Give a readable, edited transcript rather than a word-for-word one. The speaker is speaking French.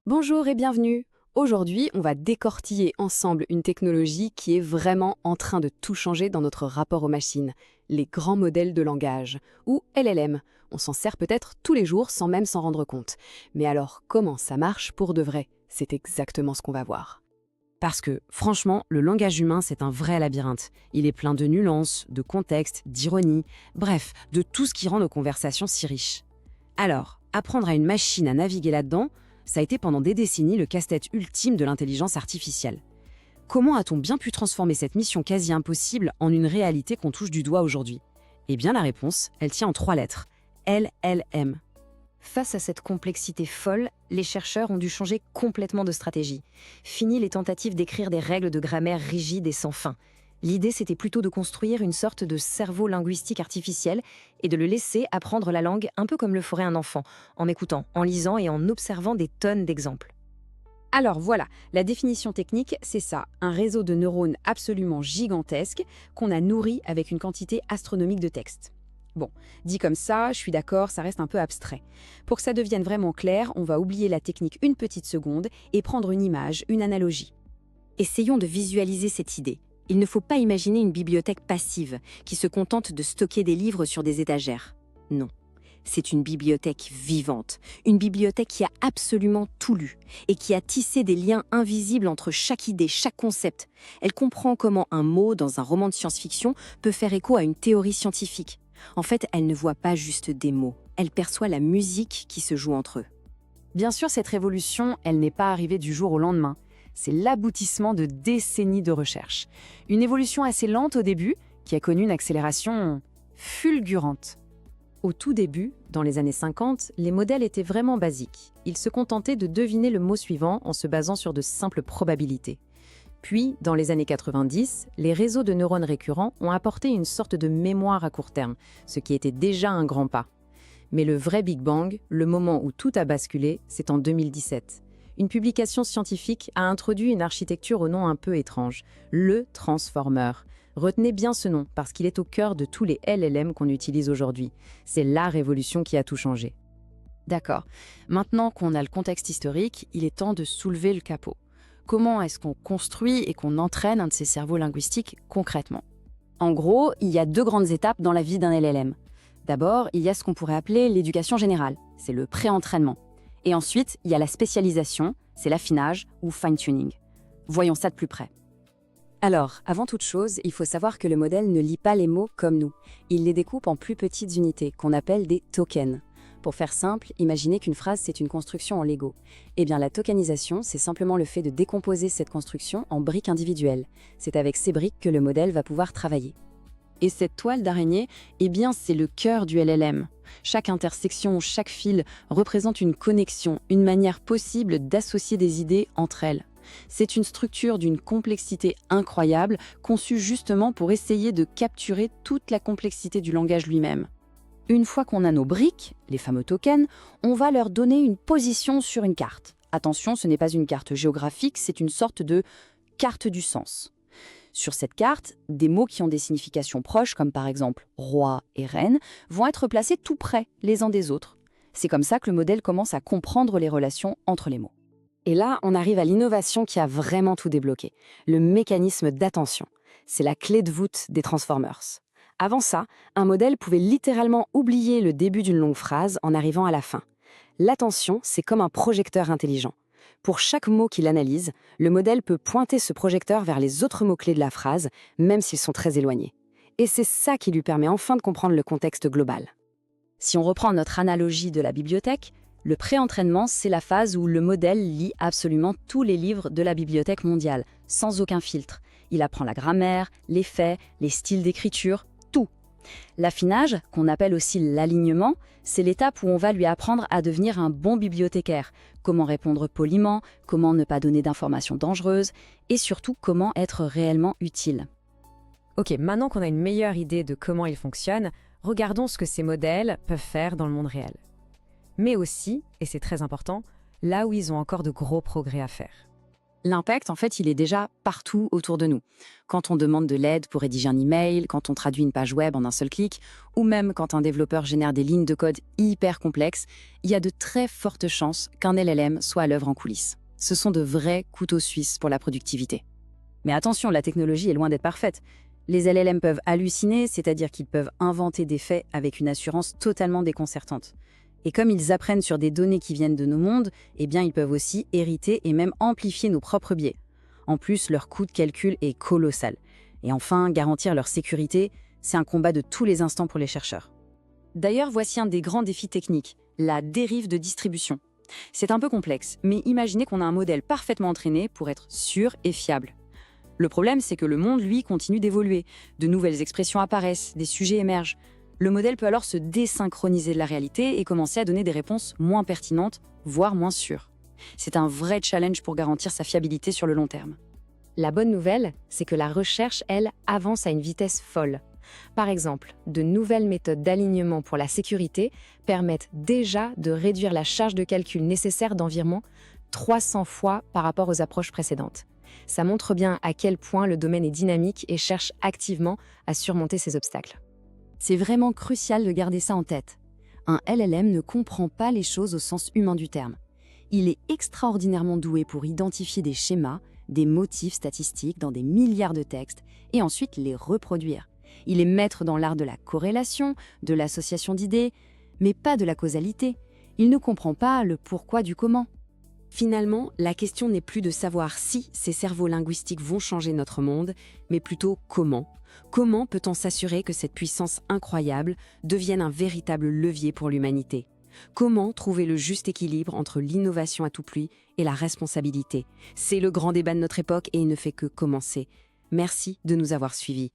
Bonjour et bienvenue. Aujourd'hui, on va décortiller ensemble une technologie qui est vraiment en train de tout changer dans notre rapport aux machines, les grands modèles de langage, ou LLM. On s'en sert peut-être tous les jours sans même s'en rendre compte. Mais alors, comment ça marche pour de vrai? C'est exactement ce qu'on va voir. Parce que, franchement, le langage humain, c'est un vrai labyrinthe. Il est plein de nuances, de contexte, d'ironie, bref, de tout ce qui rend nos conversations si riches. Alors, apprendre à une machine à naviguer là-dedans, ça a été pendant des décennies le casse-tête ultime de l'intelligence artificielle. Comment a-t-on bien pu transformer cette mission quasi impossible en une réalité qu'on touche du doigt aujourd'hui? Eh bien, la réponse, elle tient en 3 lettres. LLM. Face à cette complexité folle, les chercheurs ont dû changer complètement de stratégie. Fini les tentatives d'écrire des règles de grammaire rigides et sans fin. L'idée, c'était plutôt de construire une sorte de cerveau linguistique artificiel et de le laisser apprendre la langue un peu comme le ferait un enfant, en écoutant, en lisant et en observant des tonnes d'exemples. Alors voilà, la définition technique, c'est ça, un réseau de neurones absolument gigantesque qu'on a nourri avec une quantité astronomique de texte. Bon, dit comme ça, je suis d'accord, ça reste un peu abstrait. Pour que ça devienne vraiment clair, on va oublier la technique une petite seconde et prendre une image, une analogie. Essayons de visualiser cette idée. Il ne faut pas imaginer une bibliothèque passive qui se contente de stocker des livres sur des étagères. Non, c'est une bibliothèque vivante, une bibliothèque qui a absolument tout lu et qui a tissé des liens invisibles entre chaque idée, chaque concept. Elle comprend comment un mot dans un roman de science-fiction peut faire écho à une théorie scientifique. En fait, elle ne voit pas juste des mots, elle perçoit la musique qui se joue entre eux. Bien sûr, cette révolution, elle n'est pas arrivée du jour au lendemain. C'est l'aboutissement de décennies de recherche. Une évolution assez lente au début, qui a connu une accélération fulgurante. Au tout début, dans les années 50, les modèles étaient vraiment basiques. Ils se contentaient de deviner le mot suivant en se basant sur de simples probabilités. Puis, dans les années 90, les réseaux de neurones récurrents ont apporté une sorte de mémoire à court terme, ce qui était déjà un grand pas. Mais le vrai Big Bang, le moment où tout a basculé, c'est en 2017. Une publication scientifique a introduit une architecture au nom un peu étrange, le Transformer. Retenez bien ce nom, parce qu'il est au cœur de tous les LLM qu'on utilise aujourd'hui. C'est la révolution qui a tout changé. D'accord, maintenant qu'on a le contexte historique, il est temps de soulever le capot. Comment est-ce qu'on construit et qu'on entraîne un de ces cerveaux linguistiques concrètement? En gros, il y a 2 grandes étapes dans la vie d'un LLM. D'abord, il y a ce qu'on pourrait appeler l'éducation générale, c'est le pré-entraînement. Et ensuite, il y a la spécialisation, c'est l'affinage ou fine-tuning. Voyons ça de plus près. Alors, avant toute chose, il faut savoir que le modèle ne lit pas les mots comme nous. Il les découpe en plus petites unités, qu'on appelle des tokens. Pour faire simple, imaginez qu'une phrase, c'est une construction en Lego. Eh bien, la tokenisation, c'est simplement le fait de décomposer cette construction en briques individuelles. C'est avec ces briques que le modèle va pouvoir travailler. Et cette toile d'araignée, eh bien, c'est le cœur du LLM. Chaque intersection, chaque fil représente une connexion, une manière possible d'associer des idées entre elles. C'est une structure d'une complexité incroyable, conçue justement pour essayer de capturer toute la complexité du langage lui-même. Une fois qu'on a nos briques, les fameux tokens, on va leur donner une position sur une carte. Attention, ce n'est pas une carte géographique, c'est une sorte de carte du sens. Sur cette carte, des mots qui ont des significations proches, comme par exemple roi et reine, vont être placés tout près les uns des autres. C'est comme ça que le modèle commence à comprendre les relations entre les mots. Et là, on arrive à l'innovation qui a vraiment tout débloqué, le mécanisme d'attention. C'est la clé de voûte des Transformers. Avant ça, un modèle pouvait littéralement oublier le début d'une longue phrase en arrivant à la fin. L'attention, c'est comme un projecteur intelligent. Pour chaque mot qu'il analyse, le modèle peut pointer ce projecteur vers les autres mots-clés de la phrase, même s'ils sont très éloignés. Et c'est ça qui lui permet enfin de comprendre le contexte global. Si on reprend notre analogie de la bibliothèque, le pré-entraînement, c'est la phase où le modèle lit absolument tous les livres de la bibliothèque mondiale, sans aucun filtre. Il apprend la grammaire, les faits, les styles d'écriture, tout. L'affinage, qu'on appelle aussi l'alignement, c'est l'étape où on va lui apprendre à devenir un bon bibliothécaire, comment répondre poliment, comment ne pas donner d'informations dangereuses, et surtout comment être réellement utile. Ok, maintenant qu'on a une meilleure idée de comment ils fonctionnent, regardons ce que ces modèles peuvent faire dans le monde réel. Mais aussi, et c'est très important, là où ils ont encore de gros progrès à faire. L'impact, en fait, il est déjà partout autour de nous. Quand on demande de l'aide pour rédiger un email, quand on traduit une page web en un seul clic, ou même quand un développeur génère des lignes de code hyper complexes, il y a de très fortes chances qu'un LLM soit à l'œuvre en coulisses. Ce sont de vrais couteaux suisses pour la productivité. Mais attention, la technologie est loin d'être parfaite. Les LLM peuvent halluciner, c'est-à-dire qu'ils peuvent inventer des faits avec une assurance totalement déconcertante. Et comme ils apprennent sur des données qui viennent de nos mondes, eh bien ils peuvent aussi hériter et même amplifier nos propres biais. En plus, leur coût de calcul est colossal. Et enfin, garantir leur sécurité, c'est un combat de tous les instants pour les chercheurs. D'ailleurs, voici un des grands défis techniques, la dérive de distribution. C'est un peu complexe, mais imaginez qu'on a un modèle parfaitement entraîné pour être sûr et fiable. Le problème, c'est que le monde, lui, continue d'évoluer. De nouvelles expressions apparaissent, des sujets émergent. Le modèle peut alors se désynchroniser de la réalité et commencer à donner des réponses moins pertinentes, voire moins sûres. C'est un vrai challenge pour garantir sa fiabilité sur le long terme. La bonne nouvelle, c'est que la recherche, elle, avance à une vitesse folle. Par exemple, de nouvelles méthodes d'alignement pour la sécurité permettent déjà de réduire la charge de calcul nécessaire d'environ 300 fois par rapport aux approches précédentes. Ça montre bien à quel point le domaine est dynamique et cherche activement à surmonter ces obstacles. C'est vraiment crucial de garder ça en tête. Un LLM ne comprend pas les choses au sens humain du terme. Il est extraordinairement doué pour identifier des schémas, des motifs statistiques dans des milliards de textes et ensuite les reproduire. Il est maître dans l'art de la corrélation, de l'association d'idées, mais pas de la causalité. Il ne comprend pas le pourquoi du comment. Finalement, la question n'est plus de savoir si ces cerveaux linguistiques vont changer notre monde, mais plutôt comment. Comment peut-on s'assurer que cette puissance incroyable devienne un véritable levier pour l'humanité ? Comment trouver le juste équilibre entre l'innovation à tout prix et la responsabilité ? C'est le grand débat de notre époque et il ne fait que commencer. Merci de nous avoir suivis.